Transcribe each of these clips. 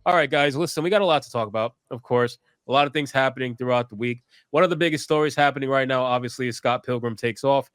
All right, guys, listen, we got a lot to talk about, of course. A lot of things happening throughout the week. One of the biggest stories happening right now, obviously, is Scott Pilgrim takes off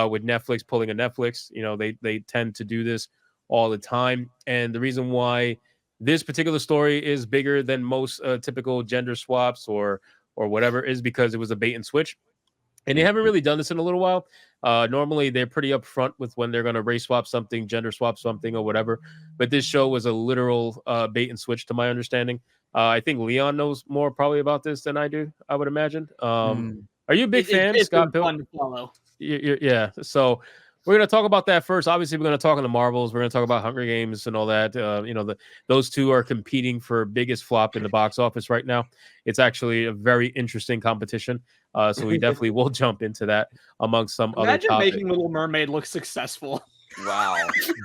with Netflix pulling a Netflix. You know, they tend to do this all the time. And the reason why this particular story is bigger than most typical gender swaps or whatever is because it was a bait and switch. And they haven't really done this in a little while. Normally, they're pretty upfront with when they're going to race swap something, gender swap something, or whatever. But this show was a literal bait and switch, to my understanding. I think Leon knows more probably about this than I do. I would imagine. Are you a big fan, It's been Scott Pilgrim? fun to follow. Yeah. So we're going to talk about that first. Obviously, we're going to talk on the Marvels. We're going to talk about Hunger Games and all that. Those two are competing for biggest flop in the box office right now. It's actually a very interesting competition. So we definitely will jump into that amongst some other Imagine topics. making Little Mermaid look successful. Wow.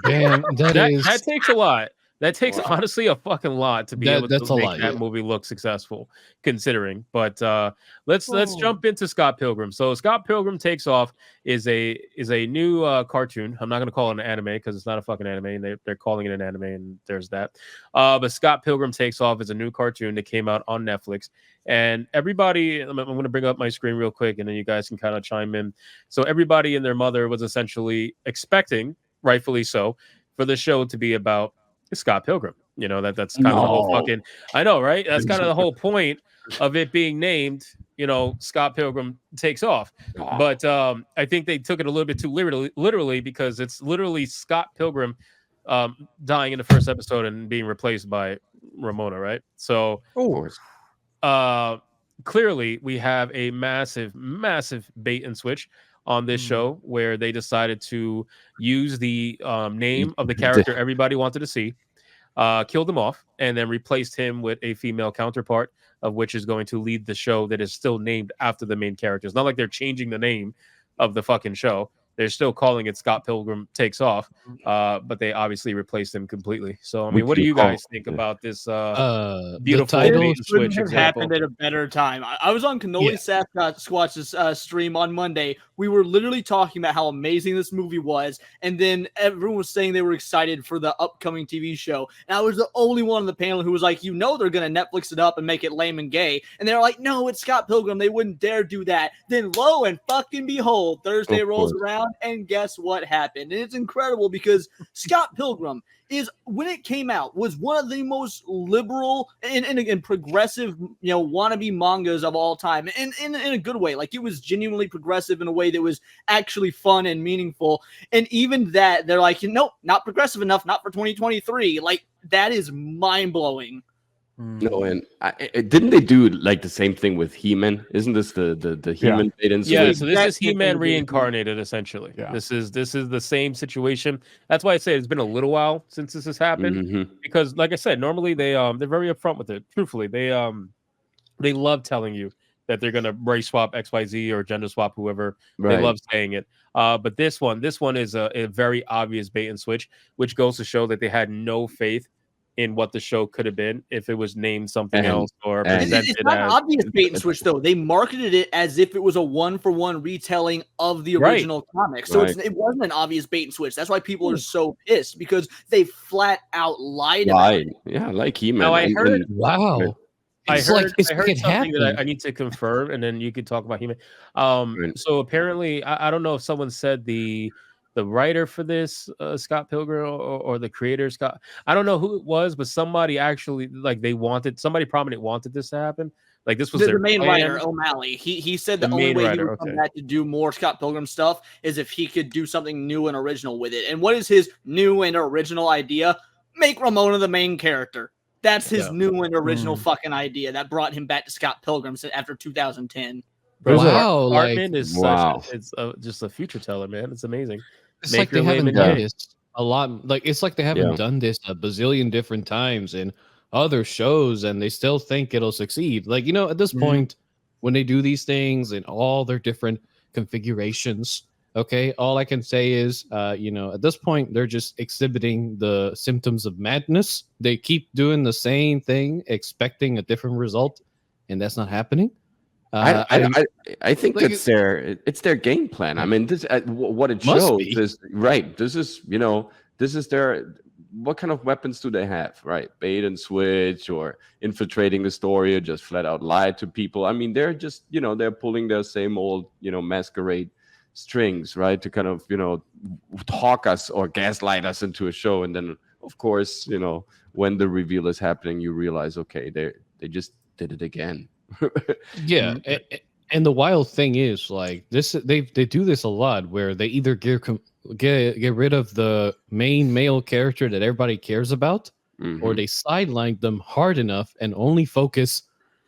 Damn, That takes a lot. That takes honestly a fucking lot to be able that's to a make lot, that yeah. movie look successful, considering. But let's jump into Scott Pilgrim. So Scott Pilgrim Takes Off is a new cartoon. I'm not gonna call it an anime because it's not a fucking anime, and they're calling it an anime, and there's that. But Scott Pilgrim Takes Off is a new cartoon that came out on Netflix, and everybody. I'm gonna bring up my screen real quick, and then you guys can kind of chime in. So everybody and their mother was essentially expecting, rightfully so, for the show to be about Scott Pilgrim. You know, that's kind of the whole fucking, I know, right? That's kind of the whole point of it being named, Scott Pilgrim Takes Off. But I think they took it a little bit too literally because it's literally Scott Pilgrim dying in the first episode and being replaced by Ramona, right? So clearly we have a massive bait and switch on this show where they decided to use the name of the character everybody wanted to see, killed him off, and then replaced him with a female counterpart, of which is going to lead the show that is still named after the main character. It's not like they're changing the name of the fucking show. They're still calling it Scott Pilgrim Takes Off, but they obviously replaced him completely. So, I mean, what do you guys think about this beautiful title bait and switch Have example? happened at a better time. I was on Cannoli Sasquatch's stream on Monday. We were literally talking about how amazing this movie was, and then everyone was saying they were excited for the upcoming TV show. And I was the only one on the panel who was like, they're going to Netflix it up and make it lame and gay. And they're like, no, it's Scott Pilgrim. They wouldn't dare do that. Then lo and fucking behold, Thursday rolls around, and guess what happened? And it's incredible because Scott Pilgrim is, when it came out, was one of the most liberal and progressive, wannabe mangas of all time, and in a good way. Like, it was genuinely progressive in a way that was actually fun and meaningful. And even that, they're like, nope, not progressive enough, not for 2023. Like, that is mind blowing. No, and didn't they do like the same thing with He-Man? Isn't this the He-Man bait and switch? Yeah, so this is He-Man reincarnated, essentially. Yeah. This is the same situation. That's why I say it's been a little while since this has happened. Because, like I said, normally they're very upfront with it. Truthfully, they love telling you that they're gonna race swap XYZ or gender swap whoever. They love saying it. But this one is a very obvious bait and switch, which goes to show that they had no faith in what the show could have been if it was named something else or presented it's not as obvious bait and switch, though. They marketed it as if it was a one-for-one retelling of the original comic. So it wasn't an obvious bait and switch. That's why people are so pissed, because they flat out lied about it. Yeah, like He-Man. Now, I heard I heard something happened. that I need to confirm, and then you could talk about He-Man. So apparently, I don't know if someone said the writer for this, Scott Pilgrim, or the creator, Scott. I don't know who it was, but somebody actually, like, somebody prominent wanted this to happen. Like, this was the their main plan. writer, O'Malley. He said the only way he would come back to do more Scott Pilgrim stuff is if he could do something new and original with it. And what is his new and original idea? Make Ramona the main character. That's his new and original fucking idea that brought him back to Scott Pilgrim after 2010. Bro, wow, Hartman is just a future teller, man. It's amazing. It's like they haven't done this a lot. Like, it's like they haven't done this a bazillion different times in other shows, and they still think it'll succeed. Like, at this point, when they do these things in all their different configurations, okay, all I can say is, at this point, they're just exhibiting the symptoms of madness. They keep doing the same thing, expecting a different result, and that's not happening. I think that's their game plan. I mean, this what it shows is right. This is what kind of weapons do they have, right? Bait and switch, or infiltrating the story, or just flat out lie to people. I mean, they're just, they're pulling their same old, masquerade strings, right? To kind of, talk us or gaslight us into a show. And then, of course, when the reveal is happening, you realize, okay, they just did it again. Yeah. And the wild thing is, like, this, they do this a lot, where they either get rid of the main male character that everybody cares about, or they sideline them hard enough and only focus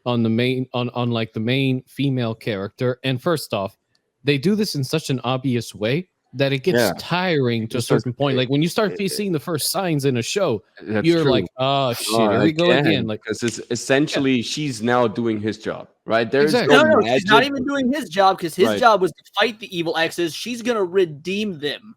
on the main on like the main female character. And first off, they do this in such an obvious way that it gets tiring to a certain point. Like when you start seeing the first signs in a show, you're true. Like, oh shit, here we go again. Like, because it's essentially she's now doing his job, right? There's no, she's not even doing his job, because his job was to fight the evil exes. She's gonna redeem them.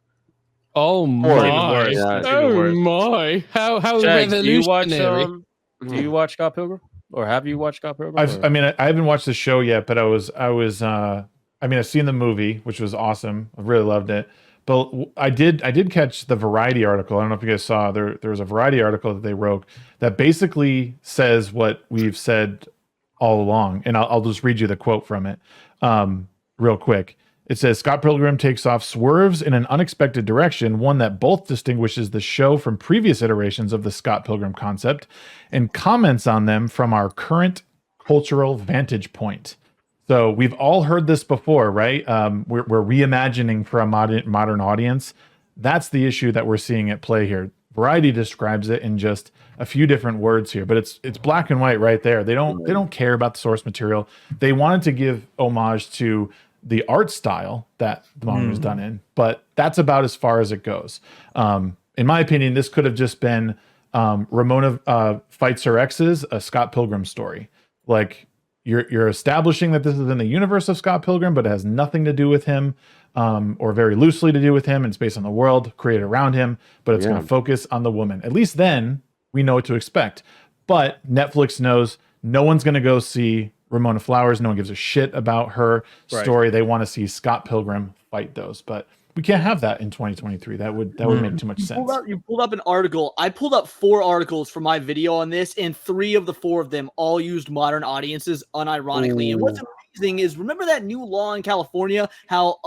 Oh my! Oh my! How Jags, revolutionary! Do you watch Scott Pilgrim, or have you watched Scott Pilgrim? I haven't watched the show yet, but I've seen the movie, which was awesome. I really loved it. But I did catch the Variety article. I don't know if you guys saw. There was a Variety article that they wrote that basically says what we've said all along, and I'll just read you the quote from it real quick. It says, Scott Pilgrim takes off, swerves in an unexpected direction, one that both distinguishes the show from previous iterations of the Scott Pilgrim concept, and comments on them from our current cultural vantage point. So we've all heard this before, right? We're reimagining for a modern audience. That's the issue that we're seeing at play here. Variety describes it in just a few different words here, but it's black and white right there. They don't care about the source material. They wanted to give homage to the art style that the manga was done in, but that's about as far as it goes. In my opinion, this could have just been Ramona fights her exes, a Scott Pilgrim story. Like you're establishing that this is in the universe of Scott Pilgrim, but it has nothing to do with him, or very loosely to do with him. And it's based on the world created around him, but it's going to focus on the woman. At least then we know what to expect. But Netflix knows no one's going to go see Ramona Flowers. No one gives a shit about her story. Right. They want to see Scott Pilgrim fight those, but we can't have that in 2023. That would make too much sense. You pulled up an article. I pulled up 4 articles for my video on this, and 3 of the 4 of them all used modern audiences unironically. And what's amazing is, remember that new law in California, how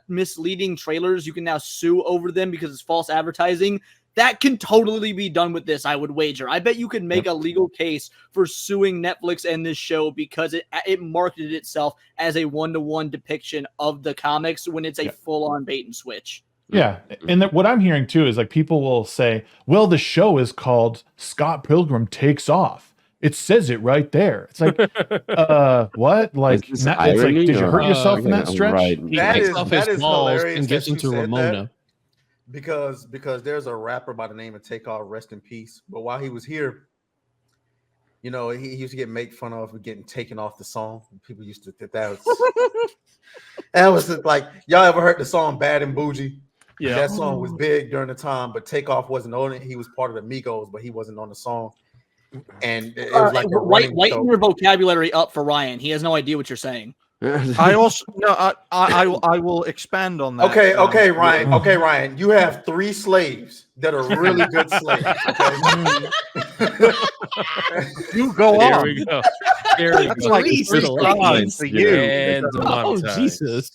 misleading trailers, you can now sue over them because it's false advertising? That can totally be done with this, I would wager. I bet you could make a legal case for suing Netflix and this show because it marketed itself as a one-to-one depiction of the comics when it's a full-on bait and switch. Yeah, and what I'm hearing too is like people will say, well, the show is called Scott Pilgrim Takes Off. It says it right there. It's like, what? Like, it's like, did you hurt yourself in that stretch? Right. He takes off his balls and gets into Ramona. Because there's a rapper by the name of Takeoff, rest in peace. But while he was here, he used to get made fun of for getting taken off the song. People used to think that was like, y'all ever heard the song Bad and Bougie? Yeah, that song was big during the time, but Takeoff wasn't on it. He was part of the Migos, but he wasn't on the song. And it was like lighten your vocabulary up for Ryan. He has no idea what you're saying. I will expand on that. Okay, Ryan. Okay, Ryan. You have 3 slaves that are really good slaves. Okay? You go on. We go. Here we go. Like 3 lines for you. And Jesus.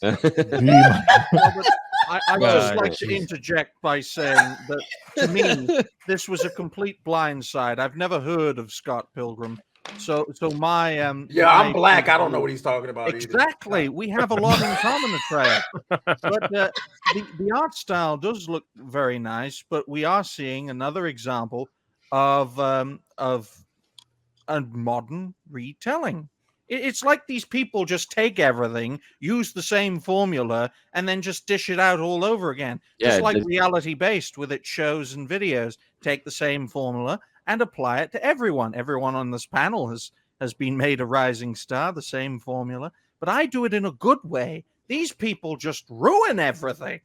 I would just like to interject by saying that to me, this was a complete blindside. I've never heard of Scott Pilgrim. So my I'm black. I don't know what he's talking about. Exactly. Either. We have a lot in common, Atreya. But the art style does look very nice. But we are seeing another example of a modern retelling. It's like these people just take everything, use the same formula, and then just dish it out all over again. Just like reality-based with its shows and videos. Take the same formula and apply it to everyone. Everyone on this panel has been made a rising star, the same formula. But I do it in a good way. These people just ruin everything.